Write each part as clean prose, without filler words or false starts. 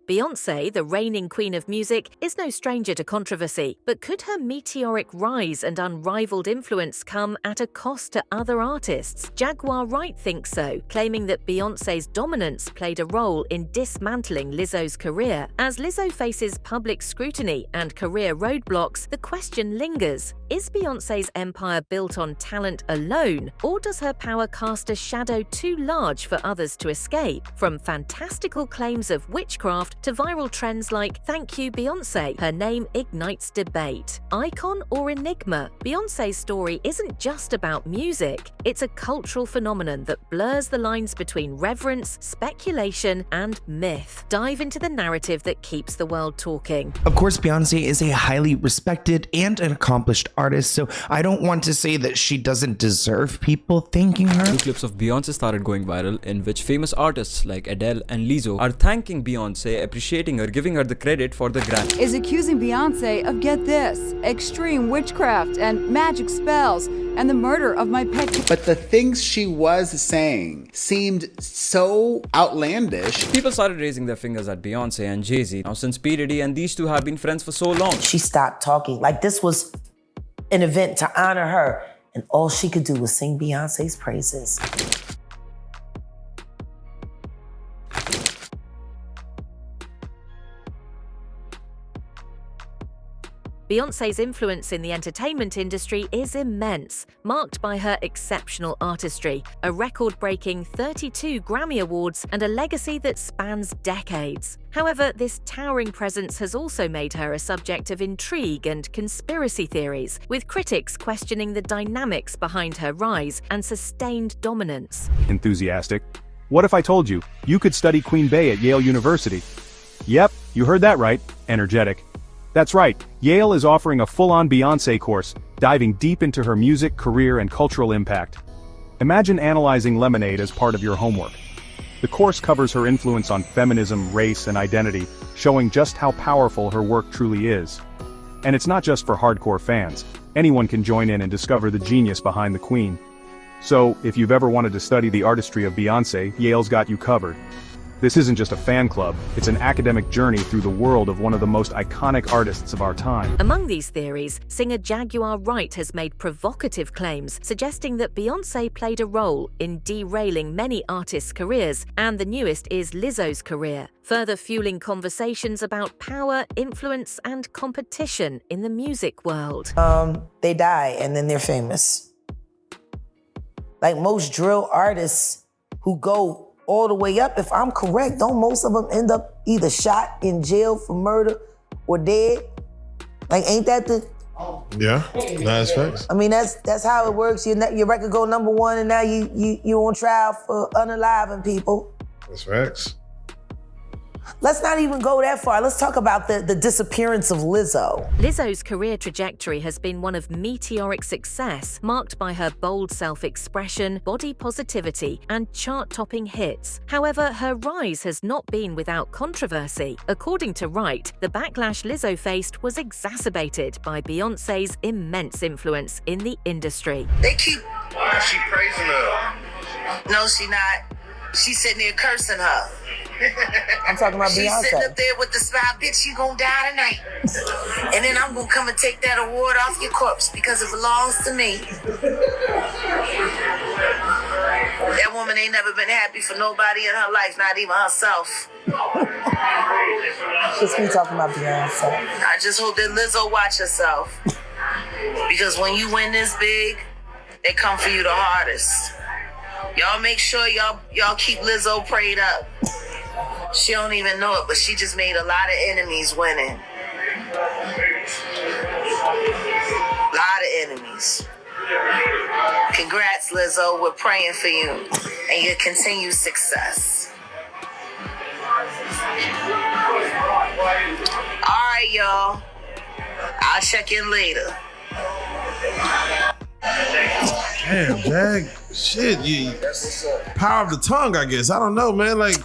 Beyoncé, the reigning queen of music, is no stranger to controversy, but could her meteoric rise and unrivaled influence come at a cost to other artists? Jaguar Wright thinks so, claiming that Beyoncé's dominance played a role in dismantling Lizzo's career. As Lizzo faces public scrutiny and career roadblocks, the question lingers: is Beyoncé's empire built on talent alone, or does her power cast a shadow too large for others to escape? From fantastical claims of witchcraft to viral trends like "Thank You Beyoncé," her name ignites debate. Icon or enigma? Beyoncé's story isn't just about music. It's a cultural phenomenon that blurs the lines between reverence, speculation, and myth. Dive into the narrative that keeps the world talking. Of course, Beyonce is a highly respected and an accomplished artist, so I don't want to say that she doesn't deserve people thanking her. Two clips of Beyonce started going viral, in which famous artists like Adele and Lizzo are thanking Beyonce, appreciating her, giving her the credit for the Grammy. Is accusing Beyonce of, get this, extreme witchcraft and magic spells and the murder of my pet. But the things she was saying seemed so outlandish. People started raising their fingers at Beyonce and Jay-Z. Now, since P. Diddy and these two have been friends for so long, she stopped talking. Like, this was an event to honor her, and all she could do was sing Beyonce's praises. Beyoncé's influence in the entertainment industry is immense, marked by her exceptional artistry, a record-breaking 32 Grammy Awards, and a legacy that spans decades. However, this towering presence has also made her a subject of intrigue and conspiracy theories, with critics questioning the dynamics behind her rise and sustained dominance. Enthusiastic. What if I told you, you could study Queen Bey at Yale University? Yep, you heard that right. Energetic. That's right, Yale is offering a full-on Beyoncé course, diving deep into her music, career, and cultural impact. Imagine analyzing Lemonade as part of your homework. The course covers her influence on feminism, race, and identity, showing just how powerful her work truly is. And it's not just for hardcore fans. Anyone can join in and discover the genius behind the queen. So, if you've ever wanted to study the artistry of Beyoncé, Yale's got you covered. This isn't just a fan club, it's an academic journey through the world of one of the most iconic artists of our time. Among these theories, singer Jaguar Wright has made provocative claims, suggesting that Beyoncé played a role in derailing many artists' careers, and the newest is Lizzo's career, further fueling conversations about power, influence, and competition in the music world. They die and then they're famous. Like most drill artists who go all the way up, if I'm correct, don't most of them end up either shot in jail for murder or dead? Like, ain't that the... Yeah, that's facts. I mean, that's how it works. Your record go #1 and now you on trial for unaliving people. That's facts. Let's not even go that far. Let's talk about the disappearance of Lizzo. Lizzo's career trajectory has been one of meteoric success, marked by her bold self-expression, body positivity, and chart-topping hits. However, her rise has not been without controversy. According to Wright, the backlash Lizzo faced was exacerbated by Beyoncé's immense influence in the industry. They keep... Why is she praising her? No, she not. She's sitting there cursing her. I'm talking about She's Beyonce. sitting up there with the smile, bitch, you gonna die tonight. And then I'm gonna come and take that award off your corpse because it belongs to me. That woman ain't never been happy for nobody in her life, not even herself. Just me talking about Beyonce. I just hope that Lizzo watch herself. Because when you win this big, they come for you the hardest. Y'all make sure y'all keep Lizzo prayed up. She don't even know it, but she just made a lot of enemies winning. A lot of enemies. Congrats, Lizzo. We're praying for you and your continued success. All right, y'all. I'll check in later. Damn, Jag. Shit, power of the tongue, I guess. I don't know, man. Like,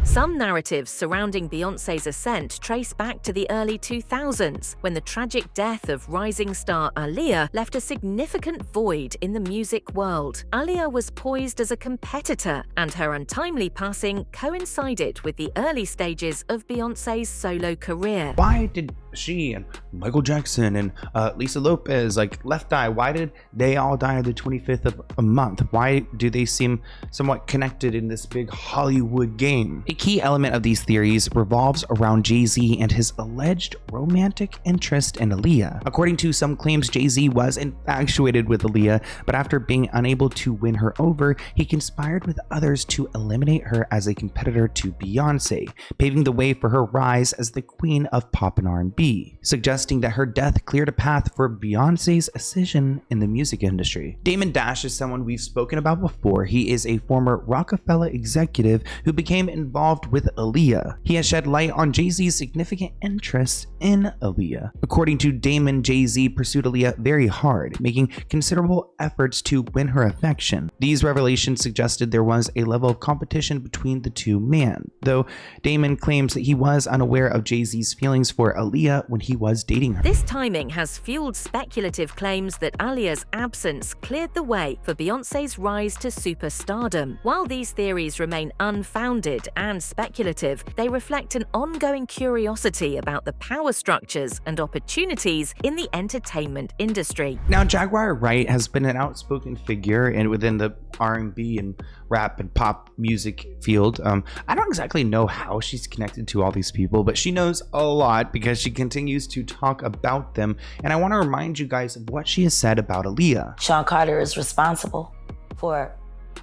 Some narratives surrounding Beyoncé's ascent trace back to the early 2000s, when the tragic death of rising star Aaliyah left a significant void in the music world. Aaliyah was poised as a competitor, and her untimely passing coincided with the early stages of Beyoncé's solo career. Why did she and Michael Jackson and Lisa Lopez, like Left Eye, why did they all die on the 25th of a month? Why do they seem somewhat connected in this big Hollywood game? A key element of these theories revolves around Jay-Z and his alleged romantic interest in Aaliyah. According to some claims, Jay-Z was infatuated with Aaliyah, but after being unable to win her over, he conspired with others to eliminate her as a competitor to Beyonce, paving the way for her rise as the queen of pop and R&B, suggesting that her death cleared a path for Beyonce's ascension in the music industry. Damon Dash is someone we've spoken about before. He is a former Rockefeller executive who became involved with Aaliyah. He has shed light on Jay-Z's significant interest in Aaliyah. According to Damon, Jay-Z pursued Aaliyah very hard, making considerable efforts to win her affection. These revelations suggested there was a level of competition between the two men, though Damon claims that he was unaware of Jay-Z's feelings for Aaliyah when he was dating her. This timing has fueled speculative claims that Aaliyah's absence cleared the way for Beyoncé's rise to superstardom. While these theories remain unfounded and speculative, they reflect an ongoing curiosity about the power structures and opportunities in the entertainment industry. Now, Jaguar Wright has been an outspoken figure within the R&B and rap and pop music field. I don't exactly know how she's connected to all these people, but she knows a lot because she continues to talk about them. And I want to remind you guys of what she has said about Aaliyah. Sean Carter is responsible for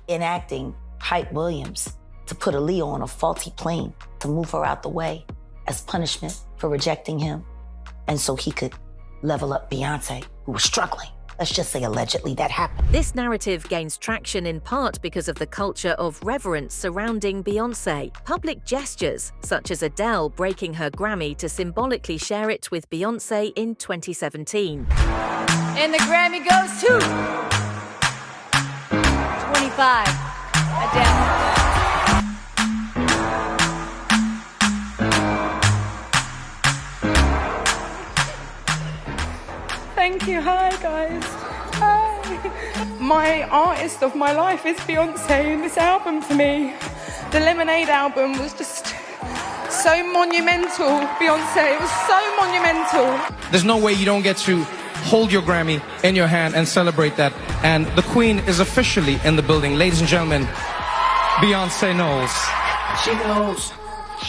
enacting Hype Williams to put Aaliyah on a faulty plane to move her out the way as punishment for rejecting him, and so he could level up Beyonce, who was struggling. Let's just say allegedly that happened. This narrative gains traction in part because of the culture of reverence surrounding Beyoncé. Public gestures, such as Adele breaking her Grammy to symbolically share it with Beyoncé in 2017. And the Grammy goes to 25. Adele. Thank you. Hi, guys. Hi. My artist of my life is Beyonce, and this album for me, the Lemonade album, was just so monumental. Beyonce, it was so monumental. There's no way you don't get to hold your Grammy in your hand and celebrate that. And the Queen is officially in the building. Ladies and gentlemen, Beyonce knows. She knows.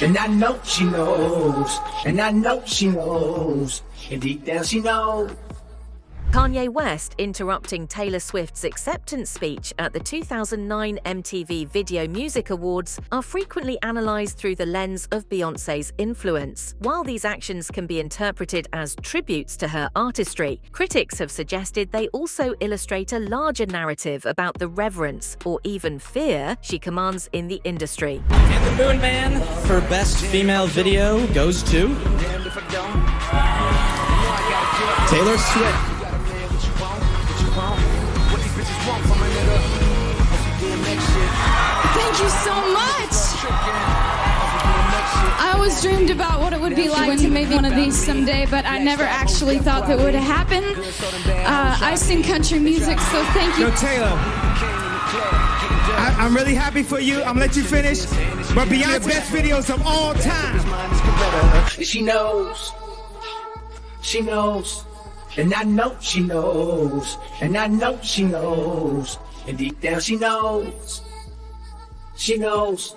And I know she knows. And I know she knows. And deep down she knows. Kanye West interrupting Taylor Swift's acceptance speech at the 2009 MTV Video Music Awards are frequently analysed through the lens of Beyoncé's influence. While these actions can be interpreted as tributes to her artistry, critics have suggested they also illustrate a larger narrative about the reverence or even fear she commands in the industry. And the Moon Man for Best Female Video goes to Taylor Swift. Thank you so much. I always dreamed about what it would be like to maybe one of these someday, but I never actually thought that would happen. I sing country music, so thank you. Yo, Taylor, I'm really happy for you. I'm gonna let you finish. But Beyonce's best videos of all time. She knows. She knows. And I know she knows. And I know she knows. And deep down she knows. She knows.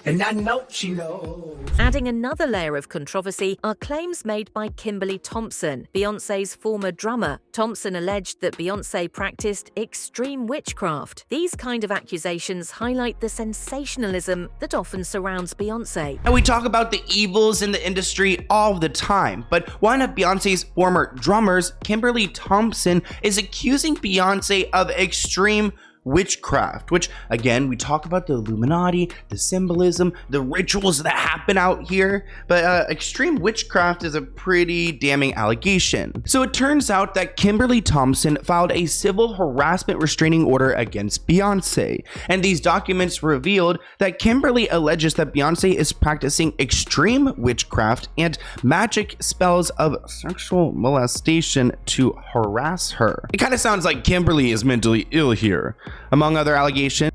And I know she knows. Adding another layer of controversy are claims made by Kimberly Thompson, Beyoncé's former drummer. Thompson alleged that Beyoncé practiced extreme witchcraft. These kind of accusations highlight the sensationalism that often surrounds Beyoncé. And we talk about the evils in the industry all the time, but one of Beyoncé's former drummers, Kimberly Thompson, is accusing Beyoncé of extreme witchcraft, which again, we talk about the Illuminati, the symbolism, the rituals that happen out here, but extreme witchcraft is a pretty damning allegation. So it turns out that Kimberly Thompson filed a civil harassment restraining order against Beyonce, and these documents revealed that Kimberly alleges that Beyonce is practicing extreme witchcraft and magic spells of sexual molestation to harass her. It kind of sounds like Kimberly is mentally ill here. Among other allegations,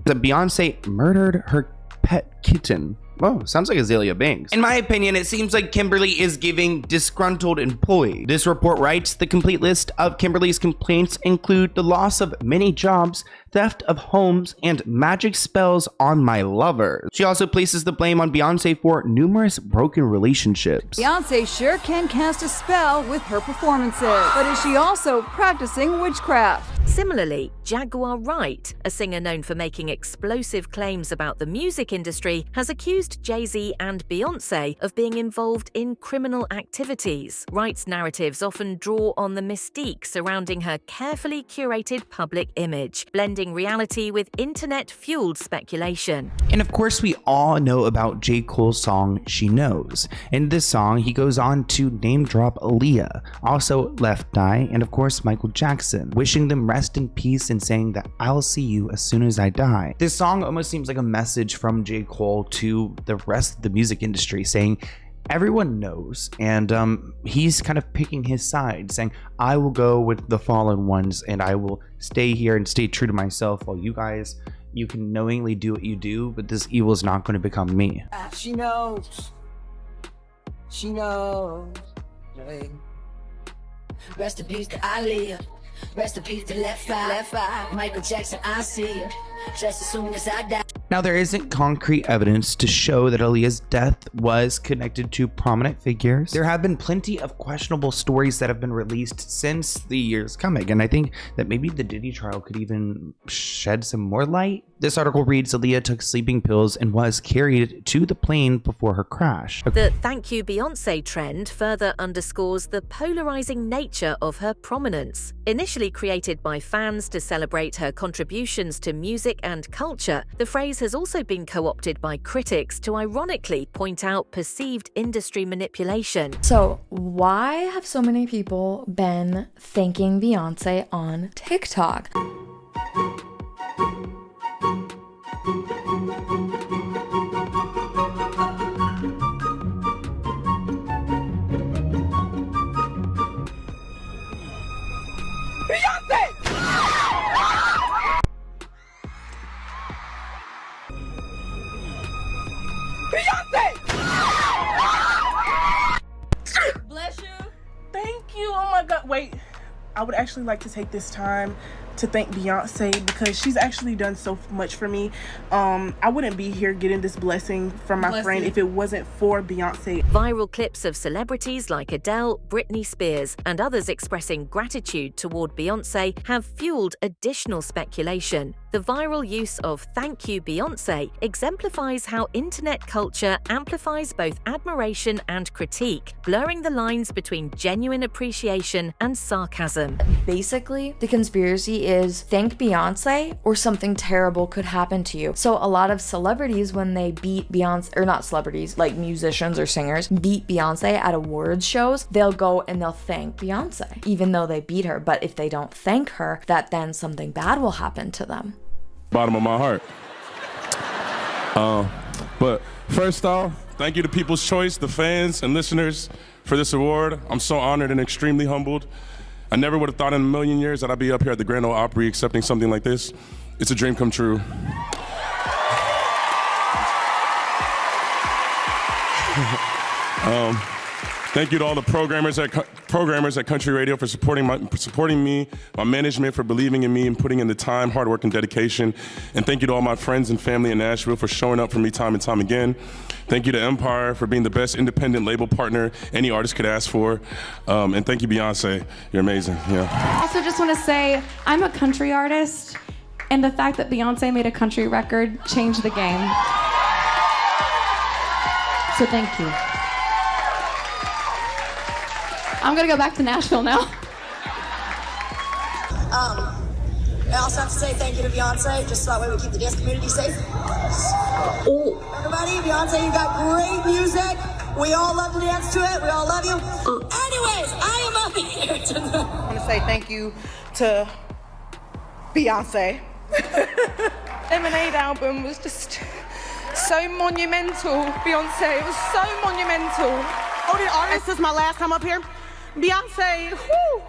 that Beyonce murdered her pet kitten. Whoa, sounds like Azalea Banks. In my opinion, it seems like Kimberly is giving disgruntled employee. This report writes, the complete list of Kimberly's complaints include the loss of many jobs, theft of homes, and magic spells on my lover. She also places the blame on Beyonce for numerous broken relationships. Beyonce sure can cast a spell with her performances, but is she also practicing witchcraft? Similarly, Jaguar Wright, a singer known for making explosive claims about the music industry, has accused Jay-Z and Beyonce of being involved in criminal activities. Wright's narratives often draw on the mystique surrounding her carefully curated public image, blending reality with internet-fueled speculation. And of course, we all know about J. Cole's song, She Knows. In this song, he goes on to name drop Aaliyah, also Left Eye, and of course, Michael Jackson, wishing them rest in peace and saying that I'll see you as soon as I die. This song almost seems like a message from J. Cole to the rest of the music industry, saying everyone knows, and he's kind of picking his side, saying I will go with the fallen ones and I will stay here and stay true to myself, while you guys, you can knowingly do what you do, but this evil is not going to become me. She knows. She knows. Rest in peace to Aaliyah. Rest in peace to Left Eye. Michael Jackson, I see you just as soon as I die. Now, there isn't concrete evidence to show that Aaliyah's death was connected to prominent figures. There have been plenty of questionable stories that have been released since the year's coming, and I think that maybe the Diddy trial could even shed some more light. This article reads, Aaliyah took sleeping pills and was carried to the plane before her crash. The Thank You Beyoncé trend further underscores the polarizing nature of her prominence. Initially created by fans to celebrate her contributions to music and culture, the phrase has also been co-opted by critics to ironically point out perceived industry manipulation. So, why have so many people been thanking Beyonce on TikTok? Beyonce! Beyonce! Bless you. Thank you. Oh my God. Wait, I would actually like to take this time to thank Beyonce because she's actually done so much for me. I wouldn't be here getting this blessing from my friend if it wasn't for Beyonce. Viral clips of celebrities like Adele, Britney Spears, and others expressing gratitude toward Beyonce have fueled additional speculation. The viral use of Thank You Beyoncé exemplifies how internet culture amplifies both admiration and critique, blurring the lines between genuine appreciation and sarcasm. Basically, the conspiracy is thank Beyonce or something terrible could happen to you. So a lot of celebrities, when they beat Beyonce, or not celebrities, like musicians or singers, beat Beyonce at awards shows, they'll go and they'll thank Beyonce, even though they beat her. But if they don't thank her, that then something bad will happen to them. Bottom of my heart. But first off, thank you to People's Choice, the fans and listeners, for this award. I'm so honored and extremely humbled. I never would have thought in a million years that I'd be up here at the Grand Ole Opry accepting something like this. It's a dream come true. Thank you to all the programmers at Country Radio for supporting me, my management for believing in me and putting in the time, hard work, and dedication. And thank you to all my friends and family in Nashville for showing up for me time and time again. Thank you to Empire for being the best independent label partner any artist could ask for. And thank you, Beyonce. You're amazing. Yeah. I also just want to say, I'm a country artist, and the fact that Beyonce made a country record changed the game. So thank you. I'm gonna go back to Nashville now. I also have to say thank you to Beyonce, just so that way we keep the dance community safe. Oh. Everybody, Beyonce, you got great music. We all love to dance to it. We all love you. Anyways, I am up here tonight. I want to say thank you to Beyonce. Lemonade album was just so monumental, Beyonce. It was so monumental. Voted artist, this is my last time up here. Beyonce, whoo.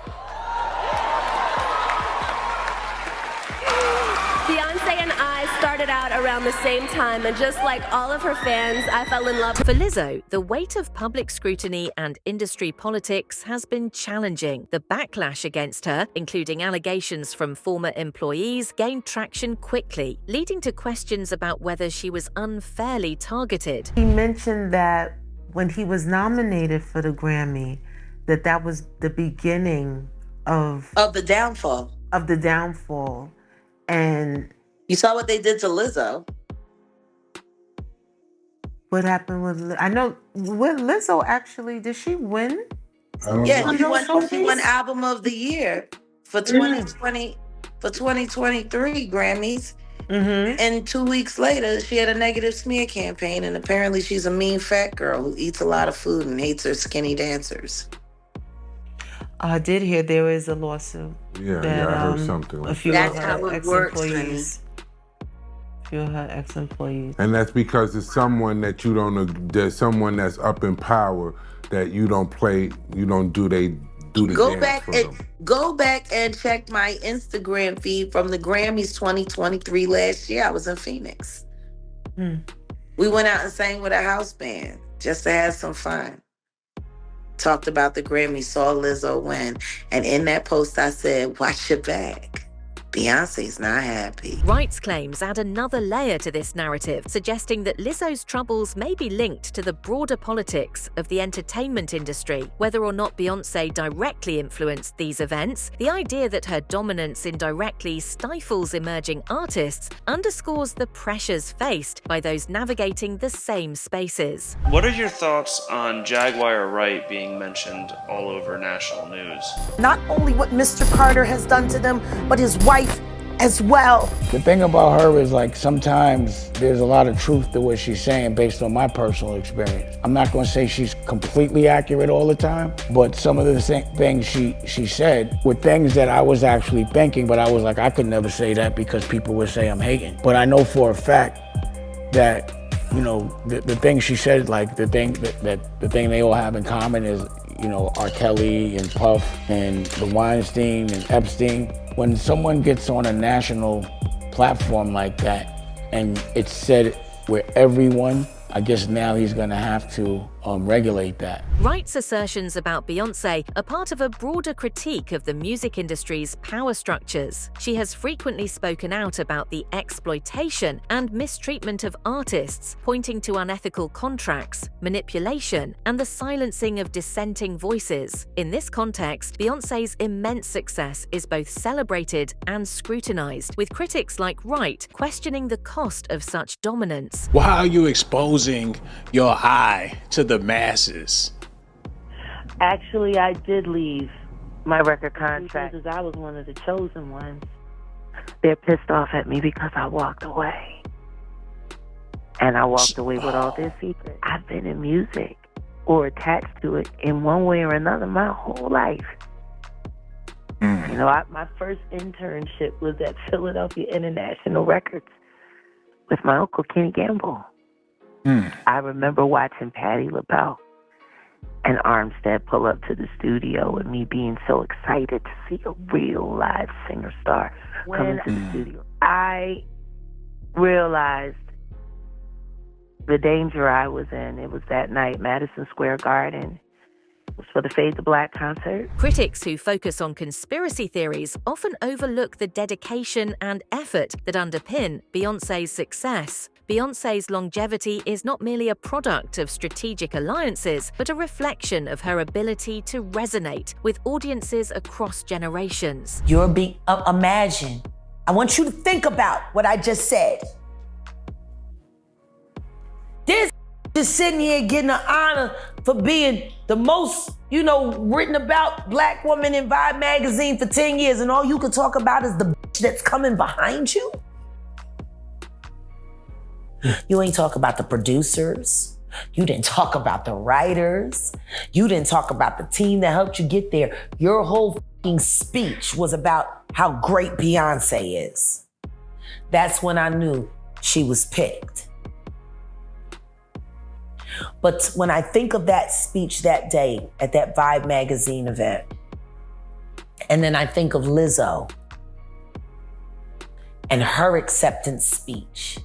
Beyonce and I started out around the same time, and just like all of her fans, I fell in love. For Lizzo, the weight of public scrutiny and industry politics has been challenging. The backlash against her, including allegations from former employees, gained traction quickly, leading to questions about whether she was unfairly targeted. He mentioned that when he was nominated for the Grammy, that was the beginning of the downfall. And you saw what they did to Lizzo. What happened with I know with Lizzo, actually, did she win? Yeah, she won Album of the Year for 2020 for 2023 Grammys. And 2 weeks later, she had a negative smear campaign, and apparently she's a mean fat girl who eats a lot of food and hates her skinny dancers. I did hear there is a lawsuit. Yeah, I heard something like that. That's how it works, honey. A few of her ex-employees. And that's because it's someone that you don't know, there's someone that's up in power that you don't play, you don't do the dance for them. Go back and check my Instagram feed from the Grammys 2023 last year. I was in Phoenix. We went out and sang with a house band just to have some fun. Talked about the Grammy, saw Lizzo win. And in that post, I said, watch your back. Beyonce's not happy. Wright's claims add another layer to this narrative, suggesting that Lizzo's troubles may be linked to the broader politics of the entertainment industry. Whether or not Beyonce directly influenced these events, the idea that her dominance indirectly stifles emerging artists underscores the pressures faced by those navigating the same spaces. What are your thoughts on Jaguar Wright being mentioned all over national news? Not only what Mr. Carter has done to them, but his wife as well. The thing about her is, like, sometimes there's a lot of truth to what she's saying based on my personal experience. I'm not going to say she's completely accurate all the time, but some of the things she said were things that I was actually thinking, but I was like, I could never say that because people would say I'm hating. But I know for a fact that, you know, the thing she said, like the thing they all have in common is, you know, R. Kelly and Puff and the Weinstein and Epstein. When someone gets on a national platform like that and it's said where everyone, I guess now he's gonna have to regulate that. Wright's assertions about Beyonce are part of a broader critique of the music industry's power structures. She has frequently spoken out about the exploitation and mistreatment of artists, pointing to unethical contracts, manipulation, and the silencing of dissenting voices. In this context, Beyonce's immense success is both celebrated and scrutinized, with critics like Wright questioning the cost of such dominance. Well, how are you exposing your eye to the masses? Actually, I did leave my record contract because I was one of the chosen ones. They're pissed off at me because I walked away. And I walked away with all their secrets. I've been in music or attached to it in one way or another my whole life. You know, my first internship was at Philadelphia International Records with my uncle Kenny Gamble. I remember watching Patti LaBelle and Armstead pull up to the studio and me being so excited to see a real live singer star come into the studio. I realized the danger I was in. It was that night, Madison Square Garden. It was for the Fade to Black concert. Critics who focus on conspiracy theories often overlook the dedication and effort that underpin Beyonce's success. Beyonce's longevity is not merely a product of strategic alliances, but a reflection of her ability to resonate with audiences across generations. Imagine. I want you to think about what I just said. This is sitting here getting an honor for being the most, written about black woman in Vibe magazine for 10 years, and all you can talk about is the that's coming behind you? You ain't talk about the producers. You didn't talk about the writers. You didn't talk about the team that helped you get there. Your whole fucking speech was about how great Beyonce is. That's when I knew she was picked. But when I think of that speech that day at that Vibe magazine event, and then I think of Lizzo and her acceptance speech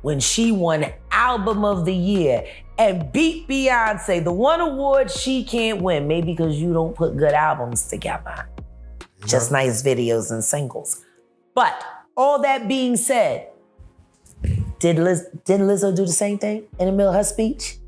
when she won Album of the Year and beat Beyonce, the one award she can't win, maybe because you don't put good albums together. Just nice videos and singles. But all that being said, didn't Lizzo do the same thing in the middle of her speech?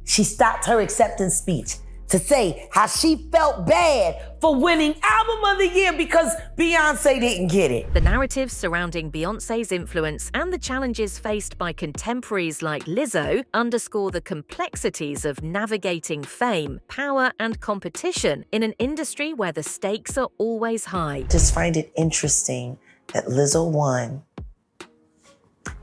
She stopped her acceptance speech to say how she felt bad for winning Album of the Year because Beyonce didn't get it. The narratives surrounding Beyoncé's influence and the challenges faced by contemporaries like Lizzo underscore the complexities of navigating fame, power, and competition in an industry where the stakes are always high. Just find it interesting that Lizzo won,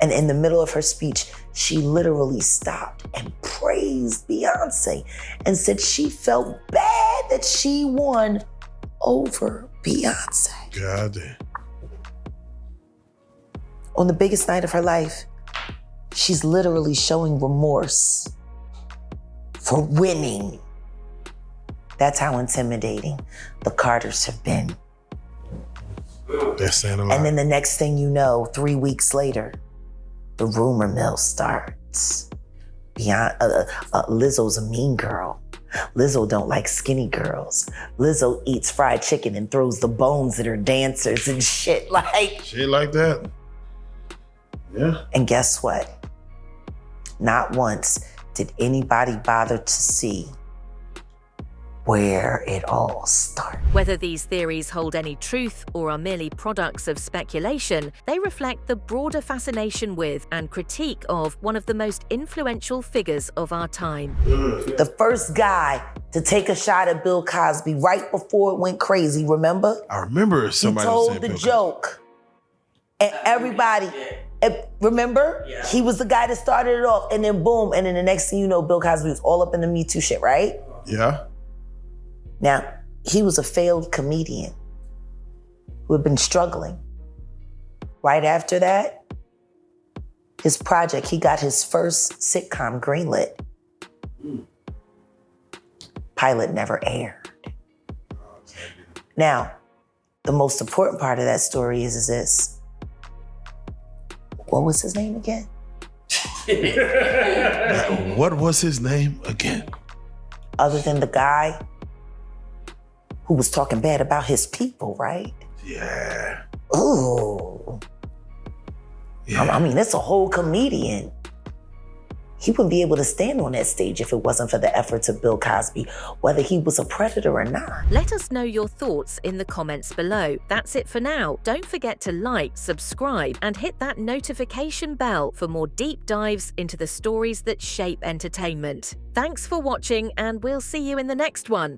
and in the middle of her speech, she literally stopped and praised Beyonce and said she felt bad that she won over Beyonce. God damn. On the biggest night of her life, she's literally showing remorse for winning. That's how intimidating the Carters have been. That's saying a lot. And then the next thing you know, 3 weeks later, the rumor mill starts. Lizzo's a mean girl. Lizzo don't like skinny girls. Lizzo eats fried chicken and throws the bones at her dancers and shit like. Shit like that. Yeah. And guess what? Not once did anybody bother to see where it all started. Whether these theories hold any truth or are merely products of speculation, they reflect the broader fascination with and critique of one of the most influential figures of our time. The first guy to take a shot at Bill Cosby right before it went crazy, remember? I remember somebody He told saying the Bill joke, and everybody, remember? Yeah. He was the guy that started it off, and then boom, and then the next thing you know, Bill Cosby was all up in the Me Too shit, right? Yeah. Now, he was a failed comedian who had been struggling. Right after that, his project, he got his first sitcom greenlit. Pilot never aired. Now, the most important part of that story is this. What was his name again? What was his name again? Other than the guy who was talking bad about his people, right? Yeah. Ooh. Yeah. I mean, it's a whole comedian. He wouldn't be able to stand on that stage if it wasn't for the efforts of Bill Cosby, whether he was a predator or not. Let us know your thoughts in the comments below. That's it for now. Don't forget to like, subscribe, and hit that notification bell for more deep dives into the stories that shape entertainment. Thanks for watching, and we'll see you in the next one.